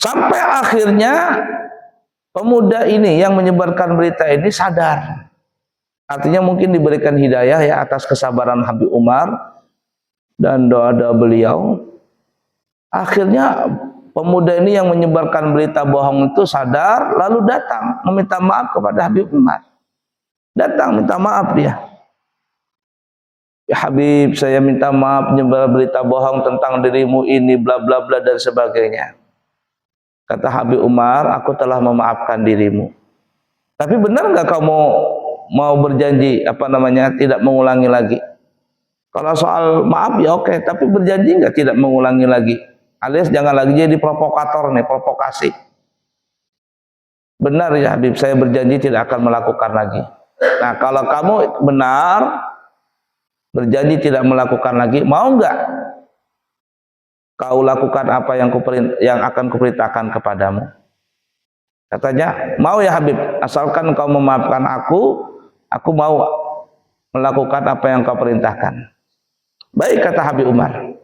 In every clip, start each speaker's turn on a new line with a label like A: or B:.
A: Sampai akhirnya pemuda ini yang menyebarkan berita ini sadar. Artinya mungkin diberikan hidayah ya atas kesabaran Habib Umar dan doa-doa beliau. Akhirnya pemuda ini yang menyebarkan berita bohong itu sadar, lalu datang meminta maaf kepada Habib Umar. Datang minta maaf dia. Ya Habib, saya minta maaf menyebar berita bohong tentang dirimu ini, bla bla bla dan sebagainya. Kata Habib Umar, aku telah memaafkan dirimu. Tapi benar nggak kamu mau berjanji tidak mengulangi lagi? Kalau soal maaf ya oke, tapi berjanji nggak tidak mengulangi lagi? Alias jangan lagi jadi provokator nih, provokasi. Benar ya Habib, saya berjanji tidak akan melakukan lagi. Nah kalau kamu benar berjanji tidak melakukan lagi, mau nggak kau lakukan apa yang akan kuperintahkan kepadamu? Katanya, mau ya Habib, asalkan kau memaafkan aku mau melakukan apa yang kau perintahkan. Baik, kata Habib Umar.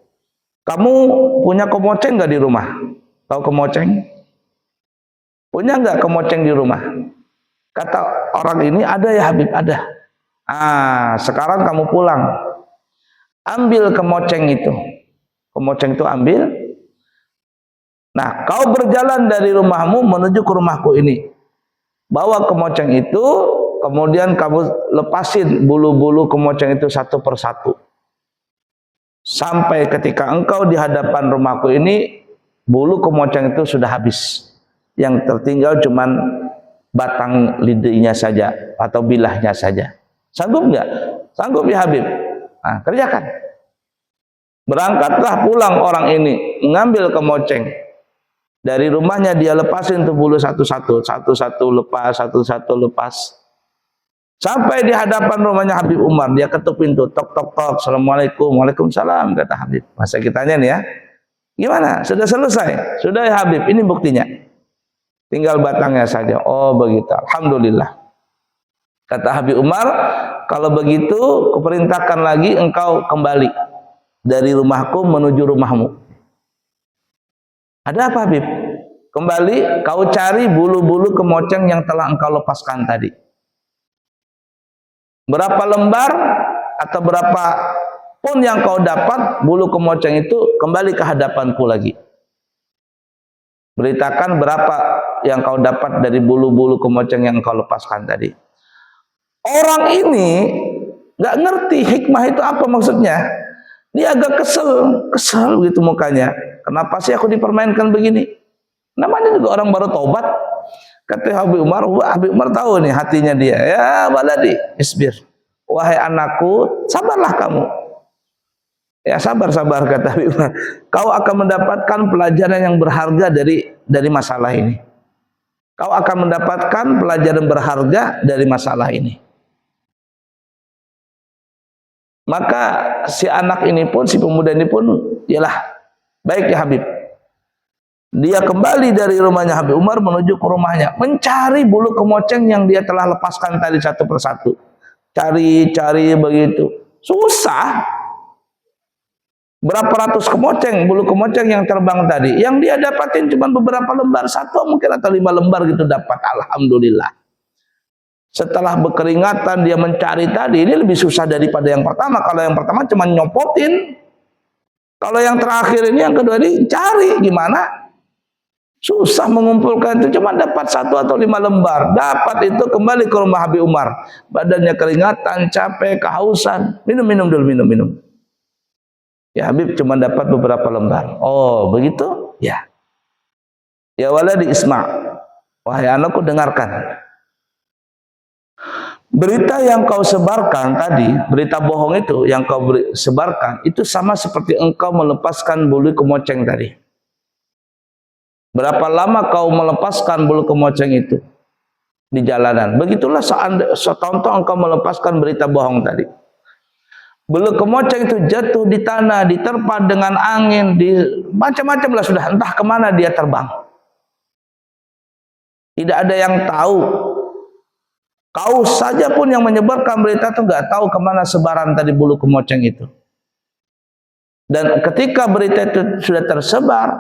A: Kamu punya kemoceng nggak di rumah? Tahu kemoceng? Punya nggak kemoceng di rumah? Kata orang ini, ada ya Habib, ada. Sekarang kamu pulang. Ambil kemoceng itu. Kemoceng itu ambil. Nah, kau berjalan dari rumahmu menuju ke rumahku ini. Bawa kemoceng itu, kemudian kamu lepasin bulu-bulu kemoceng itu satu persatu. Sampai ketika engkau di hadapan rumahku ini, bulu kemoceng itu sudah habis. Yang tertinggal cuman batang lidahnya saja atau bilahnya saja. Sanggup nggak? Sanggup ya Habib. Nah, kerjakan. Berangkatlah pulang orang ini, mengambil kemoceng. Dari rumahnya dia lepasin tuh bulu satu-satu, satu-satu lepas, satu-satu lepas. Sampai di hadapan rumahnya Habib Umar, dia ketuk pintu, tok tok tok, assalamualaikum, waalaikumsalam, kata Habib. Masa kitanya nih ya, gimana? Sudah selesai? Sudah ya Habib, ini buktinya. Tinggal batangnya saja. Oh begitu, alhamdulillah. Kata Habib Umar, kalau begitu, kuperintahkan lagi engkau kembali dari rumahku menuju rumahmu. Ada apa Habib? Kembali kau cari bulu-bulu kemoceng yang telah engkau lepaskan tadi. Berapa lembar atau berapa pun yang kau dapat bulu kemoceng itu, kembali ke hadapanku lagi. Beritakan berapa yang kau dapat dari bulu-bulu kemoceng yang kau lepaskan tadi. Orang ini nggak ngerti hikmah itu apa maksudnya. Dia agak kesel gitu mukanya. Kenapa sih aku dipermainkan begini? Namanya juga orang baru taubat. Kata Habib Umar tahu nih hatinya dia. Ya waladi, isbir. Wahai anakku, sabarlah kamu. Ya sabar kata Habib Umar. Kau akan mendapatkan pelajaran yang berharga dari masalah ini. Kau akan mendapatkan pelajaran berharga dari masalah ini. Maka si anak ini pun, si pemuda ini pun, yalah, baik ya Habib. Dia kembali dari rumahnya Habib Umar menuju ke rumahnya, mencari bulu kemoceng yang dia telah lepaskan tadi satu persatu. Cari begitu. Susah. Berapa ratus kemoceng, bulu kemoceng yang terbang tadi. Yang dia dapatin cuma beberapa lembar, satu mungkin atau 5 lembar gitu dapat. Alhamdulillah. Setelah berkeringatan dia mencari tadi, ini lebih susah daripada yang pertama. Kalau yang pertama cuma nyopotin. Kalau yang terakhir ini, yang kedua ini cari gimana? Susah mengumpulkan itu, cuma dapat 1 atau 5 lembar. Dapat itu kembali ke rumah Habib Umar. Badannya keringatan, capek, kehausan. Minum dulu. Ya Habib cuma dapat beberapa lembar. Oh begitu? Ya. Ya waladi isma'. Wahai anakku dengarkan. Berita yang kau sebarkan tadi, berita bohong itu yang kau sebarkan, itu sama seperti engkau melepaskan bulu kemoceng tadi. Berapa lama kau melepaskan bulu kemoceng itu di jalanan? Begitulah setonton engkau melepaskan berita bohong tadi. Bulu kemoceng itu jatuh di tanah, diterpa dengan angin, macam-macam lah sudah, entah kemana dia terbang. Tidak ada yang tahu. Kau saja pun yang menyebarkan berita itu nggak tahu kemana sebaran tadi bulu kemoceng itu. Dan ketika berita itu sudah tersebar,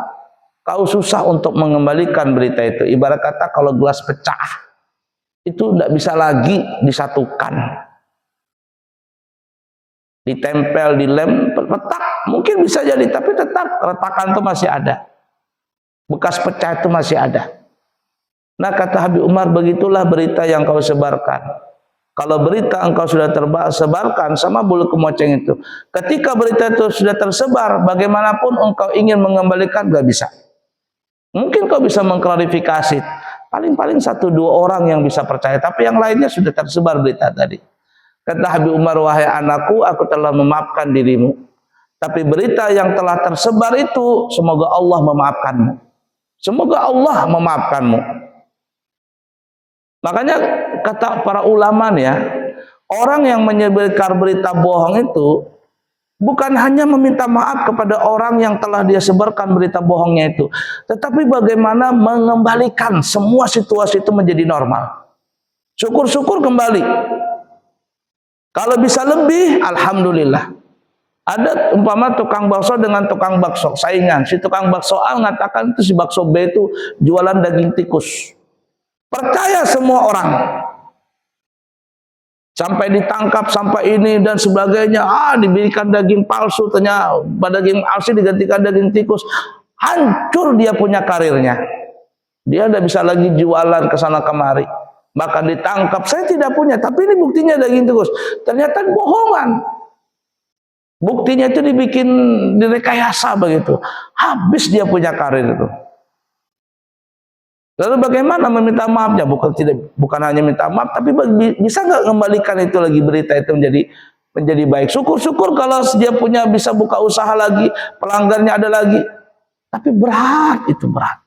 A: kau susah untuk mengembalikan berita itu. Ibarat kata kalau gelas pecah, itu tidak bisa lagi disatukan. Ditempel, dilem, retak, mungkin bisa jadi, tapi tetap retakan itu masih ada. Bekas pecah itu masih ada. Nah kata Habib Umar, begitulah berita yang kau sebarkan. Kalau berita engkau sudah tersebarkan sama bulu kemoceng itu, ketika berita itu sudah tersebar, bagaimanapun engkau ingin mengembalikan, gak bisa. Mungkin kau bisa mengklarifikasi, paling-paling 1-2 orang yang bisa percaya, tapi yang lainnya sudah tersebar berita tadi. Kata Habib Umar, wahai anakku, aku telah memaafkan dirimu, tapi berita yang telah tersebar itu, semoga Allah memaafkanmu. Semoga Allah memaafkanmu. Makanya kata para ulama ya, orang yang menyebarkan berita bohong itu bukan hanya meminta maaf kepada orang yang telah dia sebarkan berita bohongnya itu, tetapi bagaimana mengembalikan semua situasi itu menjadi normal. Syukur-syukur kembali. Kalau bisa lebih, alhamdulillah. Ada umpama tukang bakso dengan tukang bakso saingan. Si tukang bakso A mengatakan itu si bakso B itu jualan daging tikus. Percaya semua orang. Sampai ditangkap, sampai ini dan sebagainya. Diberikan daging palsu, ternyata daging palsu digantikan daging tikus. Hancur dia punya karirnya. Dia tidak bisa lagi jualan ke sana kemari. Bahkan ditangkap, saya tidak punya, tapi ini buktinya daging tikus. Ternyata bohongan. Buktinya itu dibikin direkayasa begitu. Habis dia punya karir itu. Lalu bagaimana meminta maafnya? Bukan hanya minta maaf, tapi bisa nggak kembalikan itu lagi berita itu menjadi baik. Syukur-syukur kalau dia punya bisa buka usaha lagi, pelanggannya ada lagi. Tapi berat, itu berat.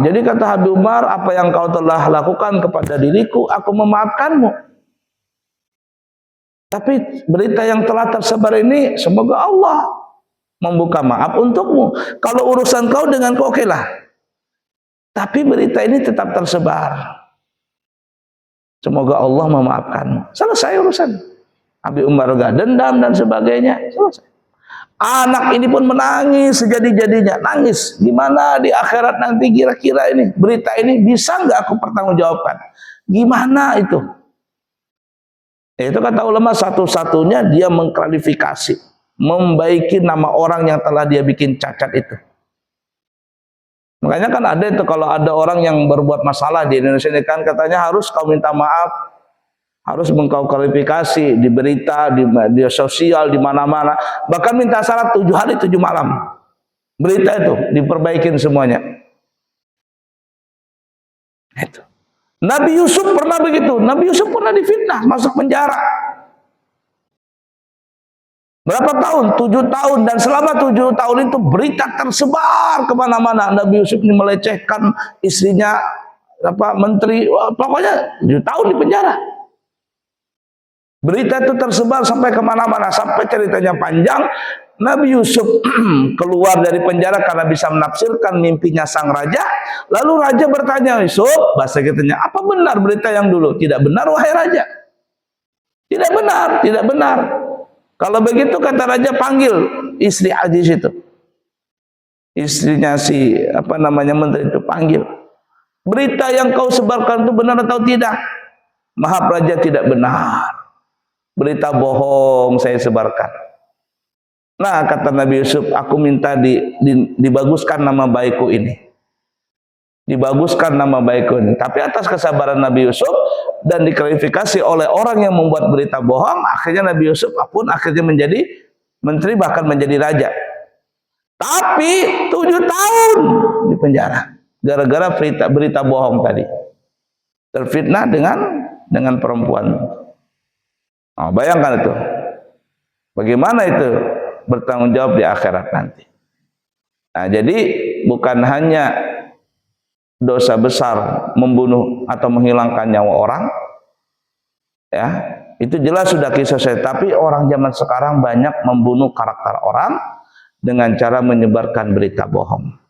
A: Jadi kata Habib Umar, apa yang kau telah lakukan kepada diriku, aku memaafkanmu. Tapi berita yang telah tersebar ini, semoga Allah membuka maaf untukmu. Kalau urusan kau dengan kau, oke lah. Tapi berita ini tetap tersebar. Semoga Allah memaafkanmu. Selesai urusan. Habib Umar gak dendam dan sebagainya. Selesai. Anak ini pun menangis sejadi-jadinya. Nangis. Gimana di akhirat nanti kira-kira ini. Berita ini bisa nggak aku pertanggungjawabkan? Gimana itu? Itu kata ulama, satu-satunya dia mengklarifikasi. Membaiki nama orang yang telah dia bikin cacat itu. Makanya kan ada itu kalau ada orang yang berbuat masalah di Indonesia ini kan katanya harus kau minta maaf, harus mengkau klarifikasi di berita, di media sosial, di mana-mana. Bahkan minta syarat 7 hari 7 malam. Berita itu diperbaikin semuanya. Itu. Nabi Yusuf pernah begitu. Nabi Yusuf pernah difitnah, masuk penjara. Berapa tahun? 7 tahun. Dan selama 7 tahun itu berita tersebar kemana-mana. Nabi Yusuf ini melecehkan istrinya, menteri. Pokoknya 7 tahun di penjara. Berita itu tersebar sampai kemana-mana. Sampai ceritanya panjang. Nabi Yusuf keluar dari penjara karena bisa menafsirkan mimpinya sang raja. Lalu raja bertanya, Yusuf, bahasa kitanya, apa benar berita yang dulu? Tidak benar, wahai raja. Tidak benar, tidak benar. Kalau begitu kata raja, panggil istri Aziz itu. Istrinya si menteri itu, panggil. Berita yang kau sebarkan itu benar atau tidak? Maaf raja, tidak benar. Berita bohong saya sebarkan. Nah kata Nabi Yusuf, aku minta dibaguskan nama baikku ini. Dibaguskan nama baikku ini. Tapi atas kesabaran Nabi Yusuf dan diklarifikasi oleh orang yang membuat berita bohong, akhirnya Nabi Yusuf pun akhirnya menjadi menteri, bahkan menjadi raja. Tapi 7 tahun di penjara gara-gara berita bohong tadi. Terfitnah dengan perempuan. Bayangkan itu. Bagaimana itu bertanggung jawab di akhirat nanti. Nah, jadi bukan hanya dosa besar membunuh atau menghilangkan nyawa orang, ya itu jelas sudah kisah saya. Tapi orang zaman sekarang banyak membunuh karakter orang dengan cara menyebarkan berita bohong.